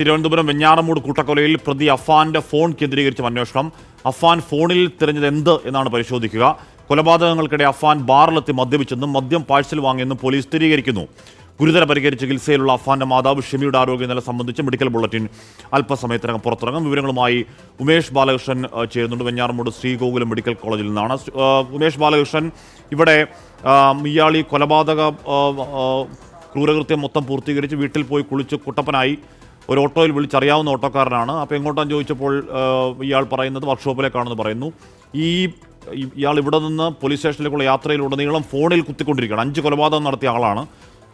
തിരുവനന്തപുരം വെഞ്ഞാറമൂട് കൂട്ടക്കൊലയിൽ പ്രതി അഫാന്റെ ഫോൺ കേന്ദ്രീകരിച്ച അന്വേഷണം. അഫാൻ ഫോണിൽ തിരഞ്ഞത് എന്ത് എന്നാണ് പരിശോധിക്കുക. കൊലപാതകങ്ങൾക്കിടെ അഫാൻ ബാറിലെത്തി മദ്യപിച്ചെന്നും മദ്യം പാഴ്സൽ വാങ്ങിയെന്നും പോലീസ് സ്ഥിരീകരിക്കുന്നു. ഗുരുതര പരിഹരിച്ച ചികിത്സയിലുള്ള അഫാന്റെ മാതാവ് ഷെമിയുടെ ആരോഗ്യനില സംബന്ധിച്ച് മെഡിക്കൽ ബുള്ളറ്റിൻ അല്പസമയത്തിനകം പുറത്തിറങ്ങും. വിവരങ്ങളുമായി ഉമേഷ് ബാലകൃഷ്ണൻ ചേരുന്നുണ്ട്. വെഞ്ഞാറമൂട് ശ്രീഗോകുലം മെഡിക്കൽ കോളേജിൽ നിന്നാണ്. ഉമേഷ് ബാലകൃഷ്ണൻ, ഇവിടെ ഇയാൾ ഈ കൊലപാതക ക്രൂരകൃത്യം മൊത്തം പൂർത്തീകരിച്ച് വീട്ടിൽ പോയി കുളിച്ച് കുട്ടപ്പനായി ഒരു ഓട്ടോയിൽ വിളിച്ചറിയാവുന്ന ഓട്ടോക്കാരനാണ്. അപ്പോൾ എങ്ങോട്ടാന്ന് ചോദിച്ചപ്പോൾ ഇയാൾ പറയുന്നത് വർക്ക്ഷോപ്പിലേക്കാണെന്ന് പറയുന്നു. ഇയാൾ ഇവിടെ നിന്ന് പോലീസ് സ്റ്റേഷനിലേക്കുള്ള യാത്രയിലുടനീളം ഫോണിൽ കുത്തിക്കൊണ്ടിരിക്കുകയാണ്. 5 കൊലപാതകം നടത്തിയ ആളാണ്.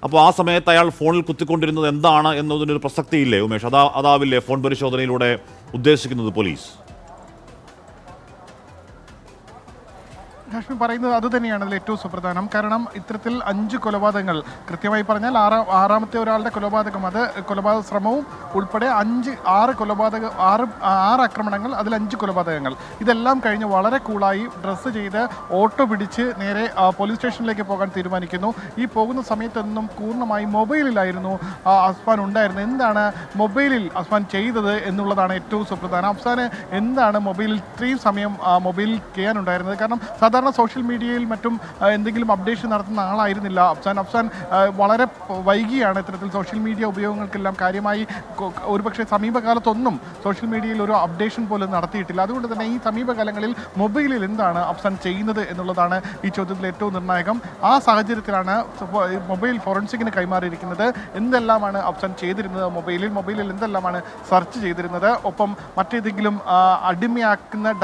അപ്പോൾ ആ സമയത്ത് അയാൾ ഫോണിൽ കുത്തിക്കൊണ്ടിരുന്നത് എന്താണ് എന്നതിനൊരു പ്രസക്തിയില്ലേ ഉമേഷ്? അതാവില്ലേ ഫോൺ പരിശോധനയിലൂടെ ഉദ്ദേശിക്കുന്നത് പോലീസ്? ഹാഷ്മി പറയുന്നത് അതുതന്നെയാണ് അതിൽ ഏറ്റവും സുപ്രധാനം. കാരണം ഇത്തരത്തിൽ 5 കൊലപാതകങ്ങൾ, കൃത്യമായി പറഞ്ഞാൽ ആറാമത്തെ ഒരാളുടെ കൊലപാതകം, അത് കൊലപാതക ശ്രമവും ഉൾപ്പെടെ 6 ആക്രമണങ്ങൾ, അതിൽ 5 കൊലപാതകങ്ങൾ, ഇതെല്ലാം കഴിഞ്ഞ് വളരെ കൂളായി ഡ്രസ്സ് ചെയ്ത് ഓട്ടോ പിടിച്ച് നേരെ പോലീസ് സ്റ്റേഷനിലേക്ക് പോകാൻ തീരുമാനിക്കുന്നു. ഈ പോകുന്ന സമയത്തൊന്നും പൂർണ്ണമായി മൊബൈലിലായിരുന്നു അഫ്സാൻ ഉണ്ടായിരുന്നത്. എന്താണ് മൊബൈലിൽ അഫ്സാൻ ചെയ്തത് എന്നുള്ളതാണ് ഏറ്റവും സുപ്രധാനം. അഫ്സാന് എന്താണ് മൊബൈലിൽ ഇത്രയും സമയം മൊബൈലിൽ ചെയ്യാനുണ്ടായിരുന്നത്? കാരണം സാധാരണ സോഷ്യൽ മീഡിയയിൽ മറ്റും എന്തെങ്കിലും അപ്ഡേഷൻ നടത്തുന്ന ആളായിരുന്നില്ല അഫ്സാൻ. വളരെ വൈകിയാണ് ഇത്തരത്തിൽ സോഷ്യൽ മീഡിയ ഉപയോഗങ്ങൾക്കെല്ലാം കാര്യമായി, ഒരുപക്ഷെ സമീപകാലത്തൊന്നും സോഷ്യൽ മീഡിയയിൽ ഒരു അപ്ഡേഷൻ പോലും നടത്തിയിട്ടില്ല. അതുകൊണ്ട് തന്നെ ഈ സമീപകാലങ്ങളിൽ മൊബൈലിൽ എന്താണ് അഫ്സാൻ ചെയ്യുന്നത് എന്നുള്ളതാണ് ഈ ചോദ്യത്തിൽ ഏറ്റവും നിർണായകം. ആ സാഹചര്യത്തിലാണ് മൊബൈൽ ഫോറൻസിക്കിന് കൈമാറിയിരിക്കുന്നത്. എന്തെല്ലാമാണ് അഫ്സാൻ ചെയ്തിരുന്നത് മൊബൈലിൽ എന്തെല്ലാമാണ് സെർച്ച് ചെയ്തിരുന്നത്, ഒപ്പം മറ്റേതെങ്കിലും അടിമയാക്കുന്ന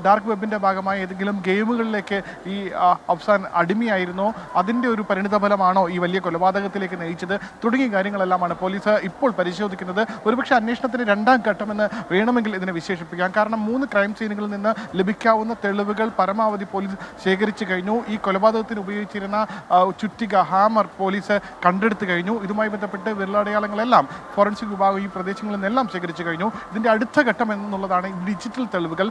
ഡാർക്ക് വെബിൻ്റെ ഭാഗമായി ഏതെങ്കിലും ഗെയിമുകളിലേക്ക് ഈ അഫ്സാൻ അടിമയായിരുന്നോ, അതിൻ്റെ ഒരു പരിണിതഫലമാണോ ഈ വലിയ കൊലപാതകത്തിലേക്ക് നയിച്ചത് തുടങ്ങിയ കാര്യങ്ങളെല്ലാമാണ് പോലീസ് ഇപ്പോൾ പരിശോധിക്കുന്നത്. ഒരുപക്ഷെ അന്വേഷണത്തിന് 2ാം ഘട്ടമെന്ന് വേണമെങ്കിൽ ഇതിനെ വിശേഷിപ്പിക്കാം. കാരണം 3 ക്രൈം സീനുകളിൽ നിന്ന് ലഭിക്കാവുന്ന തെളിവുകൾ പരമാവധി പോലീസ് ശേഖരിച്ചു കഴിഞ്ഞു. ഈ കൊലപാതകത്തിന് ഉപയോഗിച്ചിരുന്ന ചുറ്റിക, ഹാമർ പോലീസ് കണ്ടെടുത്തു കഴിഞ്ഞു. ഇതുമായി ബന്ധപ്പെട്ട് വിരലടയാളങ്ങളെല്ലാം ഫോറൻസിക് വിഭാഗം ഈ പ്രദേശങ്ങളിൽ നിന്നെല്ലാം ശേഖരിച്ചു കഴിഞ്ഞു. ഇതിൻ്റെ അടുത്ത ഘട്ടം എന്നുള്ളതാണ് ഡിജിറ്റൽ തെളിവുകൾ.